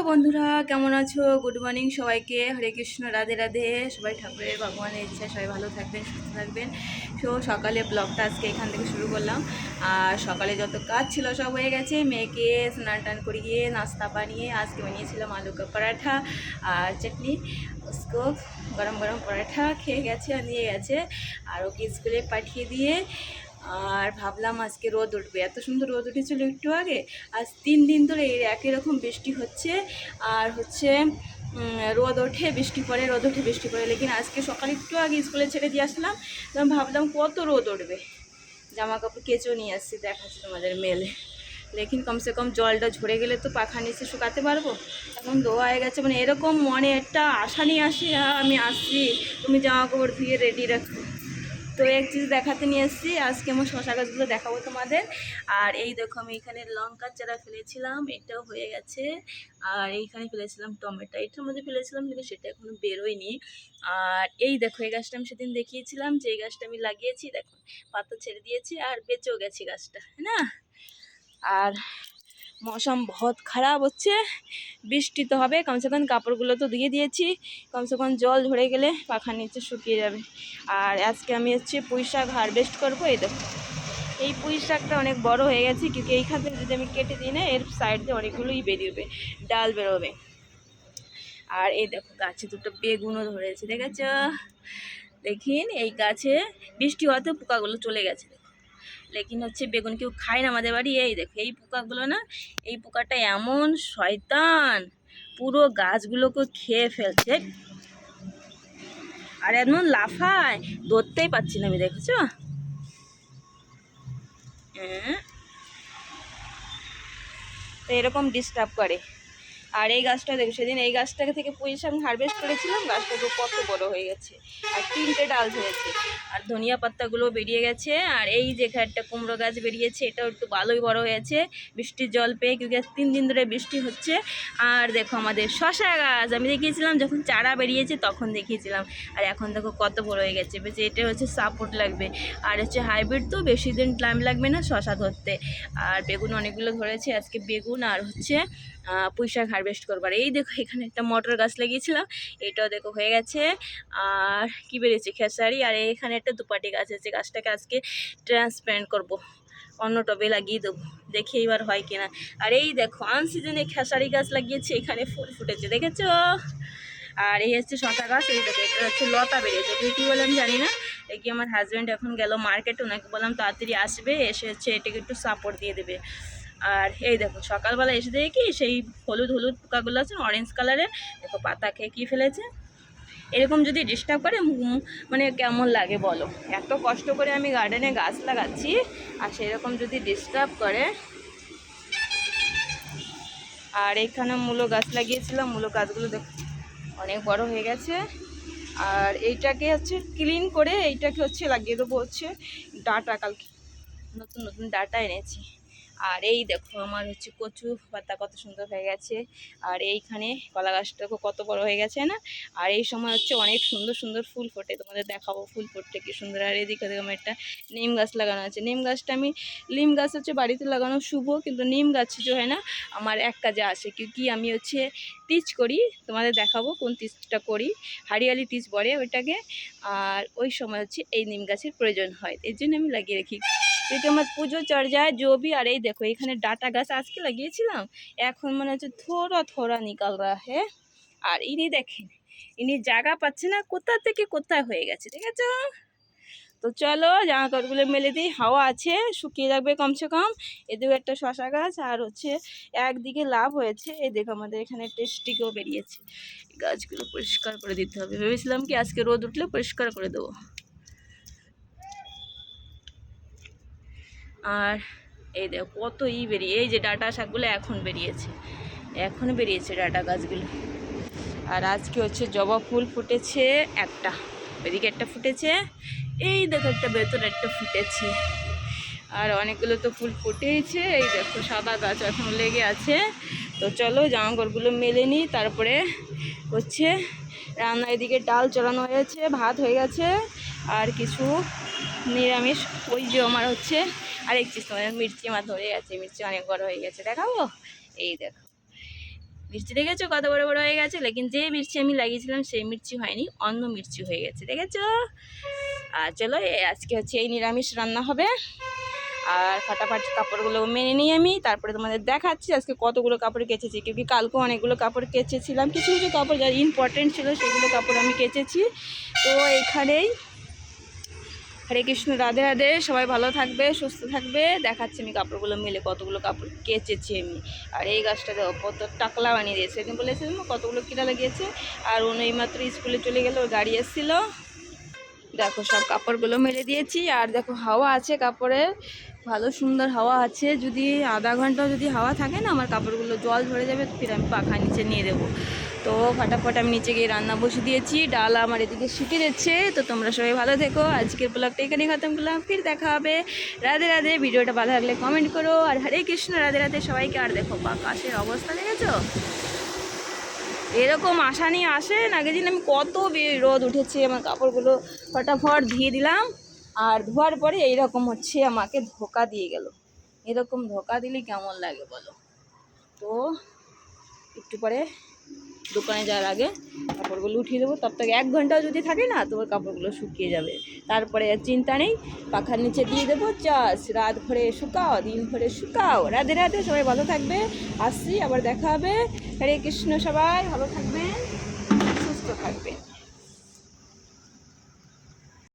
বন্ধুরা, কেমন আছো? গুড মর্নিং সবাইকে। হরে কৃষ্ণ, রাধে রাধে। সবাই ঠাকুরের ভগবানের ইচ্ছা সবাই ভালো থাকবেন, সুস্থ থাকবেন। তো সকালে ব্লগটা আজকে এখান থেকে শুরু করলাম। আর সকালে যত কাজ ছিল সব হয়ে গেছে। মেয়েকে স্নান টান করিয়ে নাস্তা বানিয়ে আজকে বানিয়েছিলাম আলু কা পরাঠা আর চাটনি। उसको গরম গরম পরাঠা খেয়ে গেছে আর নিয়ে গেছে। আর ওকে স্কুলে পাঠিয়ে দিয়ে আর ভাবলাম আজকে রোদ উঠবে। এত সুন্দর রোদ উঠেছিল একটু আগে। আজ 3 দিন ধরে একই রকম বৃষ্টি হচ্ছে আর হচ্ছে রোদ ওঠে বৃষ্টি পড়ে, রোদ ওঠে বৃষ্টি পড়ে। লেকিন আজকে সকালে একটু আগে স্কুলে ছেড়ে দিয়ে আসলাম, তো আমি ভাবলাম কত রোদ উঠবে। জামা কাপড় কেচেও নিয়ে আসছি, দেখাচ্ছি তোমাদের মেলে। লেকিন কমসে কম জলটা ঝরে গেলে তো পাখা নিচে শুকাতে পারবো। এখন ধোয়া হয়ে গেছে, মানে এরকম মনে একটা আশা নিয়ে আসি, আমি আসছি, তুমি জামা কাপড় ধুয়ে রেডি রাখো। তো এক চিজ দেখাতে নিয়ে এসেছি আজকে। আমার শশা গাছগুলো দেখাবো তোমাদের। আর এই দেখো, আমি এখানে লঙ্কার চারা ফেলেছিলাম, এটাও হয়ে গেছে। আর এইখানে ফেলেছিলাম টমেটো, এটার মধ্যে ফেলেছিলাম কিন্তু সেটা এখনো বেরোয়নি। আর এই দেখো, এই গাছটা আমি সেদিন দেখিয়েছিলাম যে এই গাছটা আমি লাগিয়েছি, দেখো পাতা ছেড়ে দিয়েছি আর বেঁচেও গেছি গাছটা, না। আর মৌসুম বহুত খারাপ হচ্ছে, বৃষ্টি তো হবে। কমসে কম কাপড়গুলো তো ধুয়ে দিয়েছি, কমসে কম জল ধরে গেলে পাখার নিচে শুকিয়ে যাবে। আর আজকে আমি হচ্ছে পুঁই শাক হারভেস্ট করবো। এই দেখো, এই পুঁই শাকটা অনেক বড় হয়ে গেছে, কিন্তু এইখানে যদি আমি কেটে দিই না, এর সাইড দিয়ে অনেকগুলোই বেরিয়ে ডাল বেরোবে। আর এই দেখো, গাছে দুটো বেগুনও ধরেছে, দেখেছ? দেখিন, এই গাছে বৃষ্টি হওয়াতে পোকাগুলো চলে গেছে। লেকিন হচ্ছে বেগুন কেউ খায় না আমাদের বাড়ি। এই দেখো, এই পোকাগুলো না, এই পোকাটা এমন শয়তান, পুরো গাছগুলোকে খেয়ে ফেলছে। আর এমন লাফায়, ধরতেই পাচ্ছি না আমি, দেখেছ? তো এরকম ডিস্টার্ব করে। আর এই গাছটা দেখো, সেদিন এই গাছটাকে থেকে পুঁই শাক হারভেস্ট করেছিলাম, গাছটা তো কত বড় হয়ে গেছে আর 3টে ডাল ধরেছে। আর ধনিয়া পাতাগুলো বেরিয়ে গেছে। আর এই যে একটা কুমড়ো গাছ বেরিয়েছে, এটাও একটু ভালোই বড় হয়েছে বৃষ্টির জল পেয়ে, কিন্তু 3 দিন ধরে বৃষ্টি হচ্ছে। আর দেখো আমাদের শশা গাছ, আমি দেখিয়েছিলাম যখন চারা বেরিয়েছে তখন দেখিয়েছিলাম। আর এখন দেখো কত বড় হয়ে গেছে। বেশ, এটা হচ্ছে সাপোর্ট লাগবে। আর হচ্ছে হাইব্রিড, তো বেশি দিন টাইম লাগবে না শশা ধরতে। আর বেগুন অনেকগুলো ধরেছে, আজকে বেগুন আর হচ্ছে পুঁই শাক হারভেস্ট করবার। এই দেখো, এখানে একটা মটর গাছ লাগিয়েছিলাম, এটাও দেখো হয়ে গেছে। আর কি বেরিয়েছে, খেসারি। আর এখানে একটা দুপাটি গাছ আছে, গাছটাকে আজকে ট্রান্সপ্লান্ট করব, অন্য টবে লাগিয়ে দেবো, দেখি এবার হয় কিনা। আর এই দেখো, আনসিজনে খেসারি গাছ লাগিয়েছে, এখানে ফুল ফুটেছে, দেখেছো? আর এই হচ্ছে শশা গাছ। এই দেখো, এটা হচ্ছে লতা বেরিয়েছে, এটা কী বলে আমি জানি না। এই কি আমার হাজব্যান্ড এখন গেল মার্কেটে, ওনাকে বললাম তাড়াতাড়ি আসবে, এসে হচ্ছে এটাকে একটু সাপোর্ট দিয়ে দেবে। আর এই দেখো, সকালবেলা এসে দেখি সেই হলুদ হলুদ পোকাগুলো আছে অরেঞ্জ কালারের, দেখো পাতা খেয়ে কী ফেলেছে। এরকম যদি ডিস্টার্ব করে মানে কেমন লাগে বলো? এত কষ্ট করে আমি গার্ডেনে গাছ লাগাচ্ছি, আর সেরকম যদি ডিস্টার্ব করে। আর এখানে মূলো গাছ লাগিয়েছিলাম, মূলো গাছগুলো দেখো অনেক বড় হয়ে গেছে। আর এইটাকে হচ্ছে ক্লিন করে এইটাকে হচ্ছে লাগিয়ে দেবো হচ্ছে ডাটা, কালকে নতুন নতুন ডাটা এনেছি। আর এই দেখো, আমার হচ্ছে কচু পাতা কত সুন্দর হয়ে গেছে। আর এইখানে কলা গাছটা কত বড় হয়ে গেছে না। আর এই সময় হচ্ছে অনেক সুন্দর সুন্দর ফুল ফোটে, তোমাদের দেখাবো ফুল ফুটতে কি সুন্দর। আর এদিকে দেখো, আমার একটা নিম গাছ লাগানো আছে। নিম গাছটা আমি, নিম গাছ হচ্ছে বাড়িতে লাগানো শুভ, কিন্তু নিম গাছ যে হয় না আমার এক কাজে আসে, কি আমি হচ্ছে তিজ করি, তোমাদের দেখাবো কোন তিজটা করি। হারিয়ালি তিজ বলে ওইটাকে। আর ওই সময় হচ্ছে এই নিম গাছের প্রয়োজন হয়, এর জন্য আমি লাগিয়ে রাখি, क्योंकि আমার পুজো চর্যায় জবি। আর এই দেখো, এখানে ডাটা গাছ আজকে লাগিয়েছিলাম, এখন মনে হচ্ছে থোড়া থোড়া নিকাল রা হে। আর ইনি দেখেন, ইনি জায়গা পাচ্ছে না, কোথা থেকে কোথায় হয়ে গেছে, ঠিক আছে? তো চলো জামা কাপড়গুলো মেলে দিই, হাওয়া আছে, শুকিয়ে যাবে কমসে কম। এদিকে একটা শশা গাছ, আর হচ্ছে একদিকে লাভ হয়েছে। এই দেখো, আমাদের এখানে টেস্টিকেও বেরিয়েছে। গাছগুলো পরিষ্কার করে দিতে হবে, ভেবেছিলাম কি আজকে রোদ উঠলে পরিষ্কার করে দেবো। আর এই দেখো কত বেরিয়ে, এই যে ডাটা শাকগুলো এখন বেরিয়েছে ডাটা গাছগুলো। আর আজকে হচ্ছে জবা ফুল ফুটেছে একটা, এদিকে একটা ফুটেছে, এই দেখো একটা ভেতরে একটা ফুটেছে। আর অনেকগুলো তো ফুল ফুটেছে। এই দেখো, সাদা গাছ এখন লেগে আছে। তো চলো জামা কাপড়গুলো মেলে নিই, তারপরে হচ্ছে রান্না। এদিকে ডাল চড়ানো হয়েছে, ভাত হয়ে গেছে, আর কিছু নিরামিষ। ওই যে আমার হচ্ছে আরেক চিজ, তোমাদের মির্চি মাছ ধরে গেছে, মির্চি অনেক বড় হয়ে গেছে, দেখাবো। এই দেখো, মির্চি দেখেছো কত বড় বড় হয়ে গেছে, লেকিন যে মির্চি আমি লাগিয়েছিলাম সেই মির্চি হয়নি, অন্য মির্চি হয়ে গেছে, দেখেছো। আর চলো আজকে হচ্ছে এই নিরামিষ রান্না হবে। আর ফাটাফাট কাপড়গুলো মেনে নিই আমি, তারপরে তোমাদের দেখাচ্ছি আজকে কতগুলো কাপড় কেচেছি, কিন্তু কালকেও অনেকগুলো কাপড় কেচেছিলাম, কিছু কিছু কাপড় যা ইম্পর্টেন্ট ছিল সেগুলো কাপড় আমি কেচেছি। তো এইখানেই হরে কৃষ্ণ, রাধে রাধে, সবাই ভালো থাকবে, সুস্থ থাকবে। দেখাচ্ছি আমি কাপড়গুলো মিলে কতগুলো কাপড় কেচেছি আমি। আর এই গাছটা দেখো কত টাকলা বানিয়ে দিয়েছে, সেদিন বলেছিলাম কতগুলো কিরা লাগিয়েছে। আর উনি এইমাত্র স্কুলে চলে গেল, ওর গাড়ি এসেছিলো। দেখো সব কাপড়গুলো মেলে দিয়েছি। আর দেখো হাওয়া আছে কাপড়ের, ভালো সুন্দর হাওয়া আছে। যদি আধা ঘন্টা যদি হাওয়া থাকে না, আমার কাপড়গুলো জল ঝরে যাবে, ফির আমি পাখা নিচে নিয়ে দেবো। তো ফাটাফাট আমি নিচে গিয়ে রান্না বসিয়ে দিয়েছি, ডাল আমার এদিকে শিখে যাচ্ছে। তো তোমরা সবাই ভালো থেকো, আজকের ব্লগটা এখানেই খতম করলাম, ফির দেখা হবে। রাধে রাধে, ভিডিওটা ভালো লাগলে কমেন্ট করো। আর হরে কৃষ্ণ, রাধে রাধে সবাইকে। আর দেখো আকাশের অবস্থা দেখেছো, এরকম আশা নিয়ে আসে না। আগের দিন আমি কত রোদ উঠেছে, আমার কাপড়গুলো ফটাফট ধুয়ে দিলাম। আর ধোয়ার পরে এইরকম হচ্ছে, আমাকে ধোকা দিয়ে গেল। এরকম ধোকা দিলে কেমন লাগে বলো। তো একটু পরে দোকানে যাওয়ার আগে কাপড়গুলো উঠিয়ে দেবো, তব থেকে 1 ঘন্টাও যদি থাকে না, তোমার কাপড়গুলো শুকিয়ে যাবে। তারপরে আর চিন্তা নেই, পাখার নিচে দিয়ে দেবো, চাষ রাত ভরে শুকাও, দিন ভরে শুকাও। রাধে রাধে, সবাই ভালো থাকবে। আসছি, আবার দেখা হবে। হরে কৃষ্ণ, সবাই ভালো থাকবেন, সুস্থ থাকবেন।